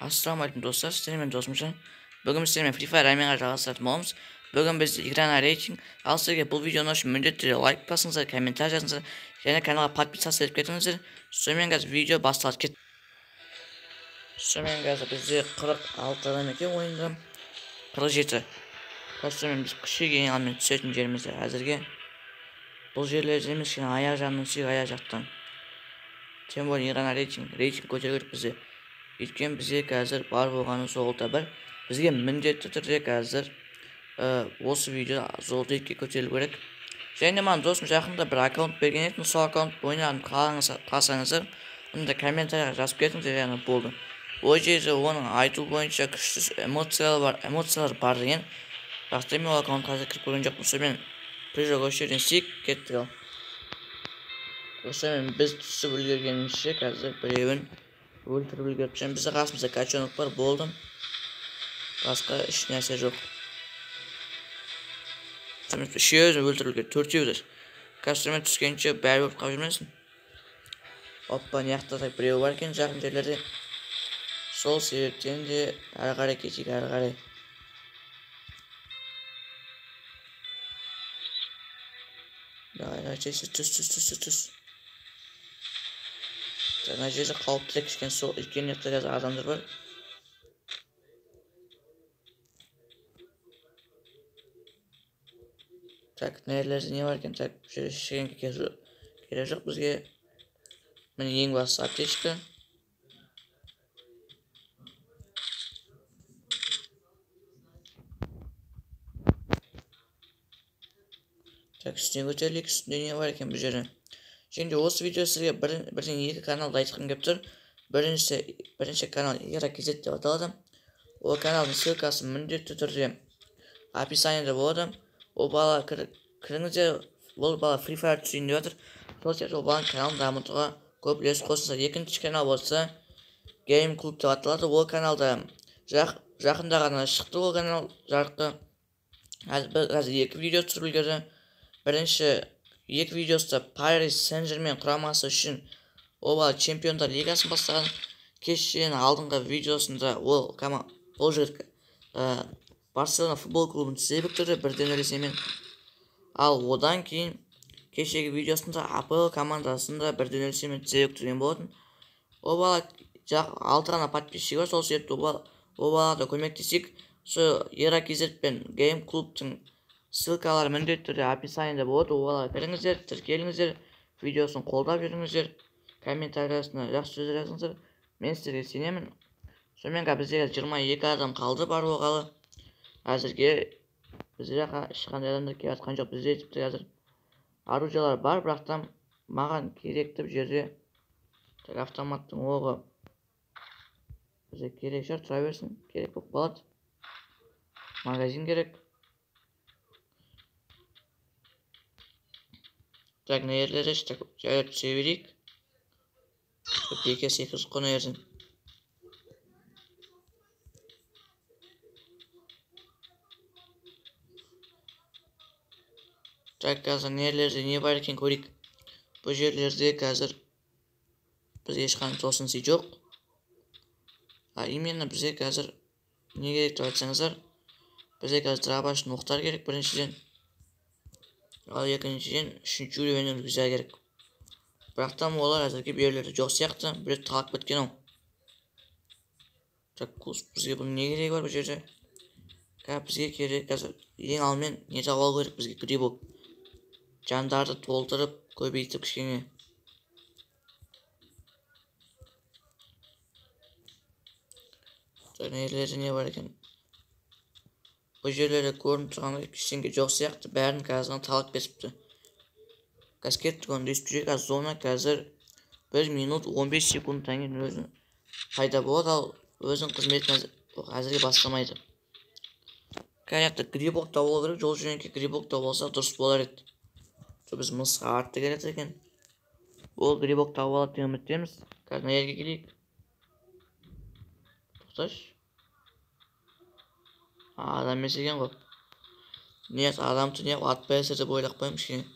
Assalomualaikum do'stlar, sizlarмен do'stmishim. Bugun sizlarмен Free Fire o'yinga жалғастырамыз. Bugun biz ekrana рейтинг. Ал sizlarga бұл видеоны үшін міндетті түрде лайк басыңыздар, комментарий жазыңыздар, және каналға подписаться етіп кетіңіздер. Сонымен қазір видео басталады. Сонымен қазір бізде 46 адам екен ойында. 47. Сонымен біз күшейген алмен түсетін жерімізде әзірге. Бұл жерлерде емес, аяқ жағынан түсейік, аяқ жақтан. Тем более ekrana рейтинг көтеру керек бізде. Өйткені бізге қазір бар болғаны золото бір. Бізге міндетті түрде қазір осы видео золото 2-ге көтерілу керек. Және маған досым жақында бір аккаунт берген еді, сол аккаунт ойнағанын қаласаңыздар, онда комментарийға жазып кетіңіздер, яғни болды. Ол жерде оның айту бойынша күшті эмоциялар бар деген. Бірақ мен ол аккаунт қазір кіріп көрген жоқпын. Сонымен прыжок осы жерден сик кеттік. Осымен біз түсіп үлгергенімізше қазір біреуін өлтіріп үлгеріп жүрміз. Бізде қасымызда качонок бар, болды. Басқа еш нәрсе жоқ. Үшеуін өлтіріп үлгерді, төртеуді. Қазір түскенше бәрі өліп қалып жүрмесін. Оппа, неяқта біреу бар екен жақын жерлерде. Сол себептен де әрі қарай кетейік, әрі қарай. Давай, түс. Мына жерде қауіпті кішкене сол үлкен жақта қазір адамдар бар. Так, нелерде не бар екен? Так, бұл жерде ештеңе керек жоқ бізге. Міне ең бастысы аптечка. Так, үстіне көтерілейік, үстінде не бар екен бұл жерде. Şimdi осы видео сізге бірден екі каналды айтқым келіп тұр. Бірінші канал Иракизет деп аталады. Ол каналдың ссылкасы міндетті түрде описаниеде болады. Ол бала кіріңіздер, ол бала Free Fire түсейін деп жатыр. Сол сияқты ол баланың каналын дамытуға көп үлес қосыңыздар. Екінші канал болса Game Club деп аталады. Ол каналда жақында ғана шықты, ол канал жарыққа. Қазір екі видео түсіріп үлгерді. Бірінші екі видеосында Paris Saint-Germain құрамасы үшін ол бала чемпиондар лигасын бастаған. Кешен алдыңғы видеосында ол жігіт Барселона футбол клубын тізе бүктірді 1-0 есебімен. Ал одан кейін кешегі видеосында АПЛ командасында 1-0 есебімен тізе бүктірген болатын. Ол бала 6 ғана подписчигі бар, сол себепті ол балада көмектесейік. Сол Иракизет пен Game клубтың ссылкалары міндетті түрде описаниеде болады. Оған кіріңіздер, тіркеліңіздер, видеосын қолдап жүріңіздер, комментариясына жақсы сөздер жазыңыздар. Мен сіздерге сенемін. Сонымен бізде 22 адам қалды бар болғалы. Әзірге бізде жаққа ешқандай адамдар келіп жатқан жоқ. Бізде тіпті қазір оружиялар бар, бірақ та маған керекті бұл жерде автоматтың оғы бізде керек шығар, тұра берсін, керек болып қалады. Магазин керек. Так, нелерде жайлап түсе берейік. ПК-8 құны ерсін. Так, қазір нелерде не бар екен көрейік. Бұл жерлерде қазір бізге ешқандай тосын сый жоқ. Именно бізге қазір не керек деп айтсаңыздар, бізге қазір дробашный оқтар керек біріншіден. Ал екіншіден үшінші уровеньнен виза керек. Бірақ та олар әзірге берілері жоқ сияқты, бір талап кеткен ол. Так, бізге бұл не керек бар бұл жерде? Бізге керек қазір ең алдымен не тауып керек бізге грибок. Жандарды толтырып, көбейтіп кішкене. Так, нелерде не бар екен? Бұл жерлерде көрініп тұрғанда ештеңе жоқ сияқты, бәрін қазір талап кесіпті. Қазір кеттік оны дейсіп жүрек, зона қазір 1 минут 15 секундтан кейін өзін пайда болады, ал өзінің қызметін әзірге бастамайды. Қайақта грибок та болу керек, жол жөнекке грибок та болса дұрыс болар еді. Біз мысқа артты келеді екен. Ол грибок та болады деген үміттеміз. Қазір мына жерге келейік. Тоқташы. Адам емес екен ғой. Нет, адамды не атпайсыр деп ойлап қойым кішкене.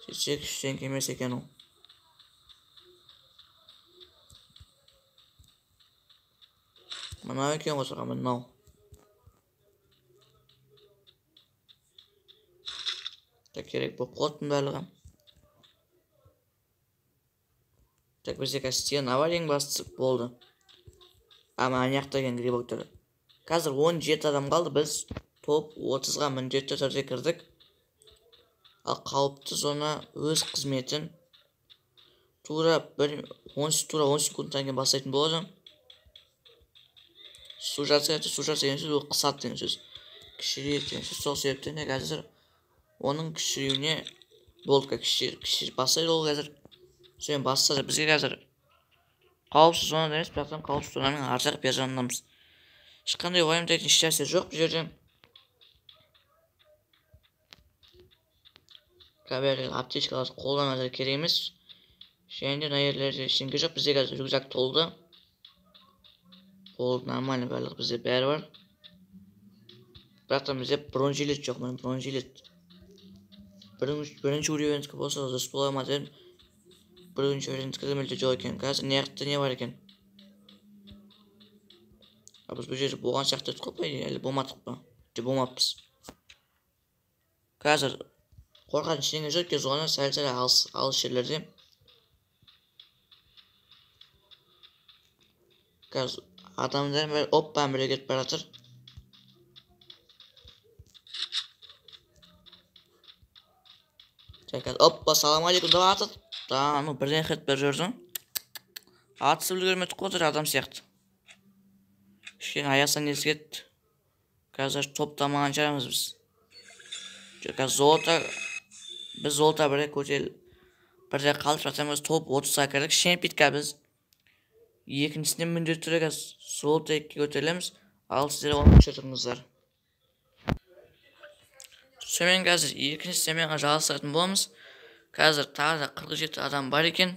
Сөйтсек ештеңке емес екен ол. Mınau eкен ғой mınau. Керек болып қалыптың барлығы. Бізде қазір стена бар, ең бастысы болды. Ана аяқта екен грибоктар. Қазір 17 адам қалды, біз топ 30-ға міндетті түрде кірдік. Ал қауіпті зона өз қызметін тура 10 секундтан кейін бастайтын болады. Сужаться деген сөз, ол қысады деген сөз. Кішірейеді деген сөз. Сол себептен қазір оның кішіреуіне болды, кішір бастайды ол қазір. Сөйін бастады. Бізге қазір қауіпсіз зонада емес, бірақтан қауіпсіз зонаның ар жақ бер жағындамыз. Ешқандай уайымдайтын ешнәрсе жоқ бұл жерде. Бәрі аптечкалар қолдан әзір керек емес. Және де мына жерлерде ештеңе жоқ. Бізде қазір рюкзак толды. Болды, нормально барлығы, бізде бәрі бар. Бірақтан бізде бронежилет жоқ, мен бронежилет. Бірінші уровеньдікі болса дұрыс бола ма дедім. Бірінші уровеньдікі мүлде жоқ екен. Қазір не жақта не бар екен? Біз бұл жерде болған сияқты еді ғой, әлі болмадық па? Болмаппыз. Қазір қорқатын ештеңе жоқ екен, зона сәл-сәл алыс жерлерде. Қазір адамдардың бәрі оппан бірге кетіп бара жатыр. Қазір оппа, салам алейкум деп атып. Бірден хет бір жүрді. Атысып үлгермедік қой, адам сияқты. Кішкене аясынан несі кетті. Қазір топтамаған шығармыз біз. Қазір біз золота бірде қалып жатамыз, топ 30-ға кірдік. Шемпитка біз екіншісінен міндетті түрде золота 2-ге көтерілеміз. Ал сіздер оны көтеріңіздер. Сонымен қазір екінші семенға жалғастыратын боламыз. Қазір тағы да 47 адам бар екен.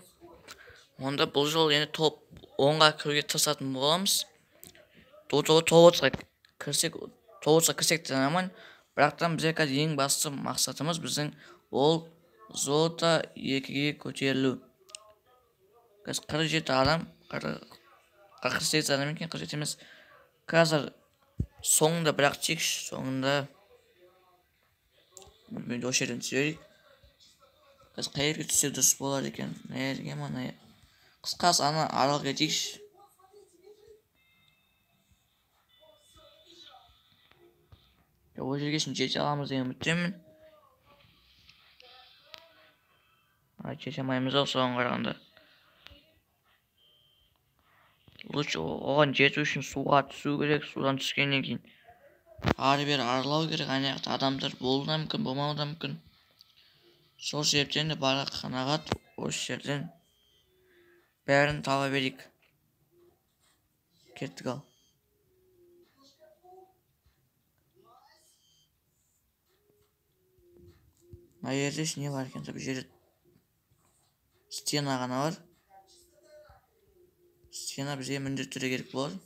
Онда бұл жол енді топ 10-ға кіруге тырысатын боламыз. Топ 30-ға кірсек те нормально. Бірақтан бізде қазір ең басты мақсатымыз біздің ол золота 2-ге көтерілу. Қазір 47 адам, 48 адам екен, 47 емес. Қазір соңында бірақ тек соңында мен осы жерден түсерейік. Қазір қай жерге түссе дұрыс болады екен. Мына жерге ма, мына қысқасы ана аралға кетейікші. Ол жерге шын жете аламыз деген үміттемін. Жете алмаймыз ау соған қарағанда. Лучше оған жету үшін суға түсу керек. Судан түскеннен кейін ары бері аралау керек. Ана жақта адамдар болуы да мүмкін, болмауы да мүмкін. Сол себептен де барлық қанағат осы жерден бәрін таба берейік. Кеттік ал. Мына жерде не бар екен? Бұл жерде стена ғана бар. Стена бізге міндетті түрде керек болады.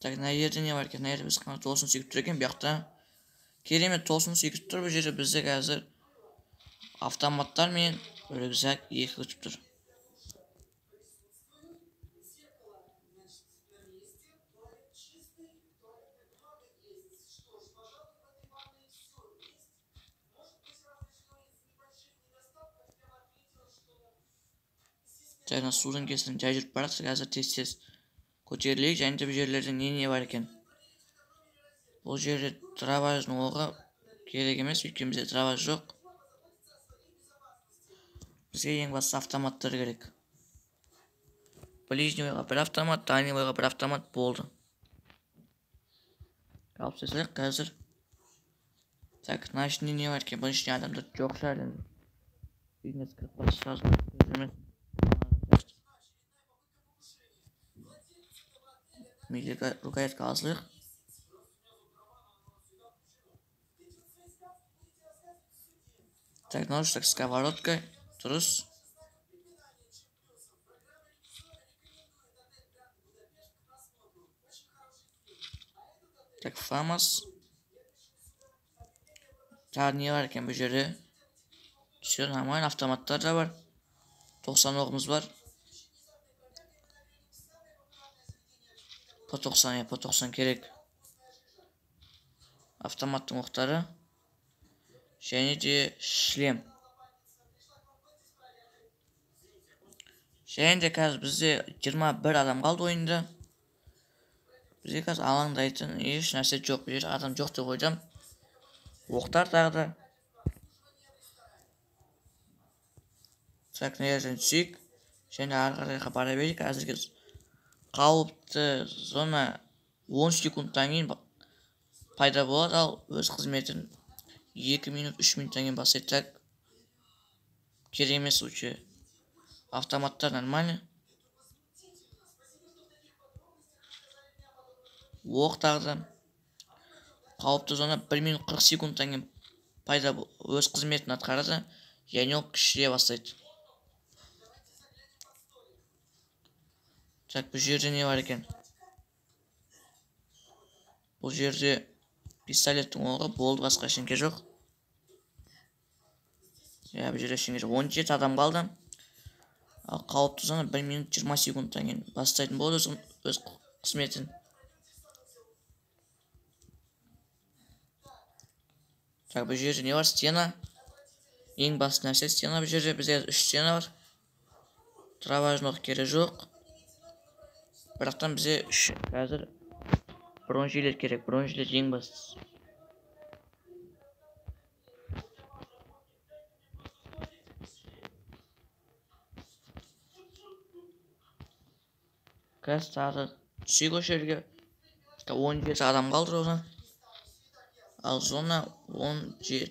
Так, мына жерде не бар екен? Мына жерде біз қана тосын сөйтіп тұр екен. Бұяқта керемет тосын сөйтіп тұр. Бұл жерде бізде қазір автоматтар мен рюкзак 2 өтіп тұр. Жаңа судың кесірін жай жүріп бара жатыр. Қазір тез көтерілейік. Және де бұл жерлерде не бар екен? Бұл жерде дробашның оғы керек емес, өйткені бізде дробаш жоқ. Бізге ең басты автоматтар керек. Ближний ойға бір автомат, дальний ойға бір автомат болды. Қалып сесілік қазір. Так, мына ішінде не бар екен? Бұл ішінде адамдар жоқ шығар енді. Үйіне скіріп бара шығарсын. Рукоятка алсылық. Так, ножичек, сковородка. Дұрыс. Так, фамас. Тағы не бар екен бұл жерде? Все нормально, автоматтар да бар. 90 оғымыз бар. P90 ya P90 керек. Автоматтың оқтары. Және де шлем. Және де қазір бізде 21 адам қалды ойында. Бізде қазір алаңдайтын еш нәрсе жоқ. Бір адам жоқ деп ойдам. Оқтар тағы да. Так, нерден түсейік. Және ары қарайға бара берейік. Әзірге қауіпті зона 10 секундтан кейін пайда болады, ал өз қызметін 2 минут 3 минуттан кейін бастайды. Так, керек емес өте. Автоматтар нормально. Оқ тағы қауіпті зона 1 минут 40 секундтан кейін пайда өз қызметін атқарады. Яғни ол кішірейе бастайды. Так, бұл жерде не бар екен? Бұл жерде пистолеттің оғы болды, басқа ештеңе жоқ. Я, бұл жерде ештеңе жоқ. 17 адам қалды. Ал қауіпті зона 1 минут 20 секундтан кейін бастайтын болды өз қызметін. Так, бұл жерде не бар? Стена. Ең басты нәрсе стена. Бұл жерде бізде 3 стена бар. Траважнық керек жоқ. Бірақтан бізде қазір бронжилет керек. Бронжилет ең бастысы. Қазір тағы түсейік осы жерге. 17 адам қалды зона. Ал зона 30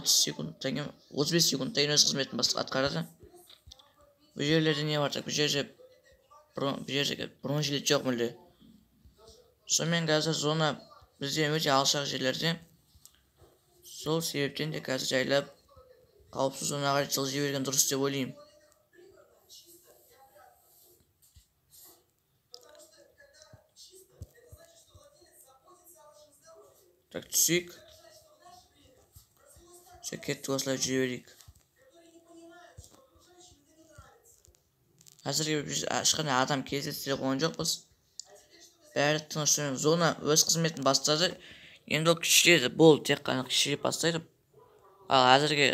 секундтан кейін 35 секундтан кейін өз қызметін атқарады. Бұл жерлерде не бар? Бұл жерде бронжилет жоқ мүлде. Сонымен қазір зона бізде өте алшақ жерлерде. Сол себептен де қазір жайлап қауіпсіз зонаға жылжи берген дұрыс деп ойлаймын. Так, түсейік. Кеттік осылай жүре берейік. Әзірге ешқандай адам кездестіре қойған жоқпыз. Бәрі тыныштығымен зона өз қызметін бастады. Енді ол кішірейді, болды, тек қана кішірейіп бастайды. Ал әзірге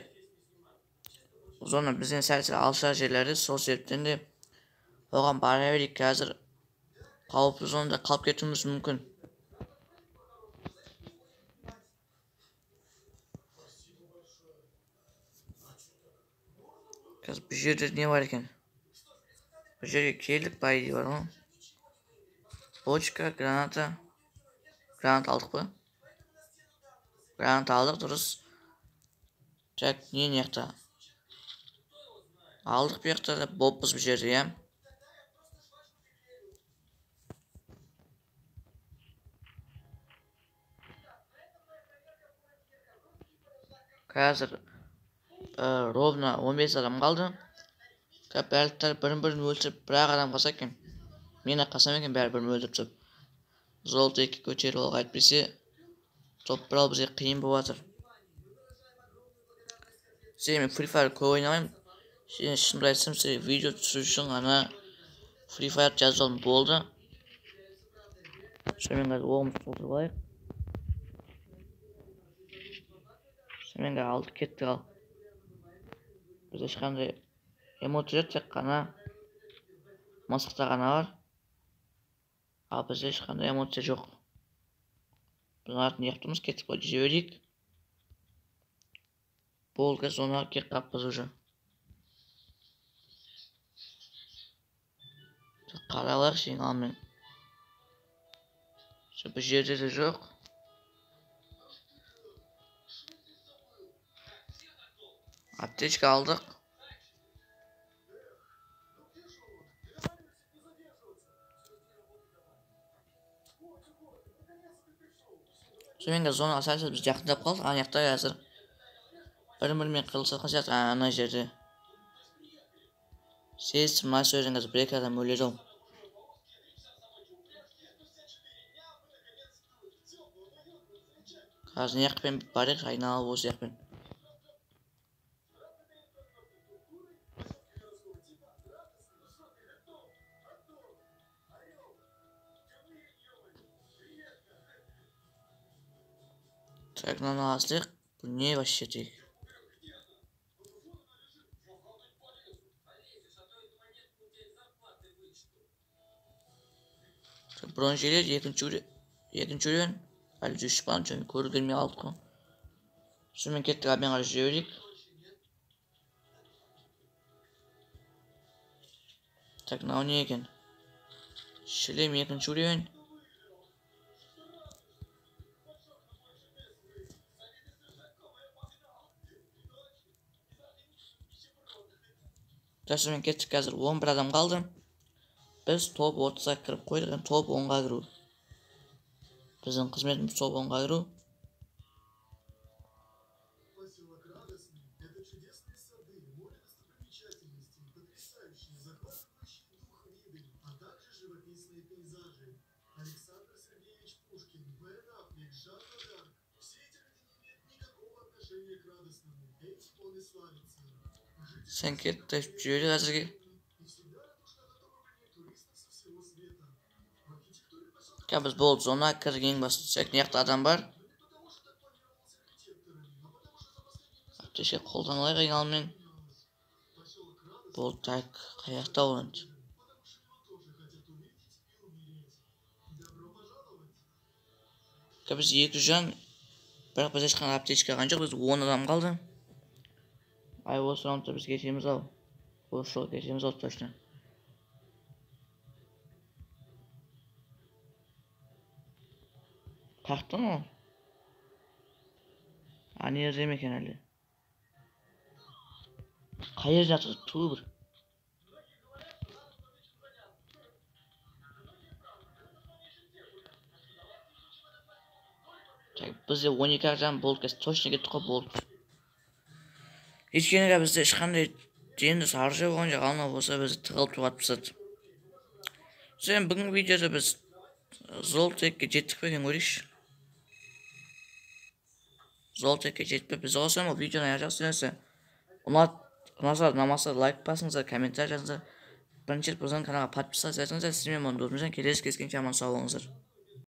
зона бізден сәл-сәл алшақ жерлерде, сол себептен де оған бара берейік. Қазір қауіпті зонада қалып кетуіміз мүмкін. Қазір бұл жерде не бар екен? Бұл жерге келдік, байди бар ғой. Бочка, граната. Граната алдық па? Граната алдық, дұрыс. Так, не яқта? Алдық бұл яқта да боппыз бұл жерде, я. Қазір ровно 15 адам қалды. Бәрі бірін өлтіріп, бір-ақ адам қалса екен. Мен аққасам екен, бәрі бірін өлтіріп түсіп. Золото 2 көтеріп алға әйтпесе, топ бір ал бізге қиын болатыр. Мен Free Fire көп ойнамаймын. Шынымды айтсам, видео түсіру үшін ғана Free Fire жазып болды. Сонымен қазір оғымызды толтырып алайық. Сонымен қазір алды кеттік ал. Бізде ешқандай эмоция жоқ, тек қана мысықта ғана бар. Ал бізде ешқандай эмоция жоқ. Біздің артын яқтымыз, кеттік қой, жүзе берейік. Болды, зонаға кек қаппыз уже. Қаралайық шейін алмен. Бұл жерде де жоқ. Аптечка алдық. Сонымен зонаға сәл-сәл біз жақындап қалдық. Ана жақта қазір бір-бірімен қырылысатын сияқты ана жерде. Сезім мына сөзден қазір бір-екі адам өледі ол. Қазір не жақпен барайық, айналып осы жақпен. Tekrar aldık. Bu niye başladı? Bronzeler yakınçı ürün. Ali düşman çünkü koru girmeye aldık. Şimdi kettik abi harcıyorduk. Tekrar oynayken. Şöyle yakınçı ürün. Şimdi kettik hazır 11 adam kaldı. Biz top 30'a kırıp koyduk. Yani top 10'a kırıyor. Bizim қызметimiz top 10'a kırıyor. Поселок Радостный — это чудесные сады, море достопримечательностей, потрясающие, захватывающие дух виды, а также живописные пейзажи. Александр Сергеевич Пушкин, Бен Аффлек, Жанна Дарк — все эти люди не имеют никакого отношения к Радостному. Этим он и славится. Sen kettik şöyle hazır. И всегда радушно готовы принять туристов со всего света. В архитектуре поселка Ya biz bol zona kırgın basacak. Niyakta adam var. не потому, что так планировалось архитекторами, а потому что за последние несколько Ateşe koldan alay almayın. менялось. Поселок Радостный Bol tak ayakta olun. потому что его тоже хотят увидеть и умереть. Добро пожаловать! Ya biz 200 can. Bırak bize çıkan apteçka ancak biz 10 adam kaldı. Ay o sırada biz geçeyimiz al. O şu geçeyimiz al taşına. Taktın mı? Hani yemek herhalde. Hayır yatı tuğur. Bizde 12 can bol kes toşuna gittik o bol. Hiç kene bizde ешқандай жеңді саржа болған жоқ алма болса біз тығылып туғат пысады. Sen бүгінгі видеода біз Золотекке жеттік пе екен көрейікші. Золотекке жетпей біз болсам ол видеоны аяқ жақсы ұнаса ұнамаса лайк басыңыздар, комментарий жазыңыздар. Бірінші рет біздің каналға подписаться етіңіздер. Сізбен келесі кездескенше аман сау болыңыздар.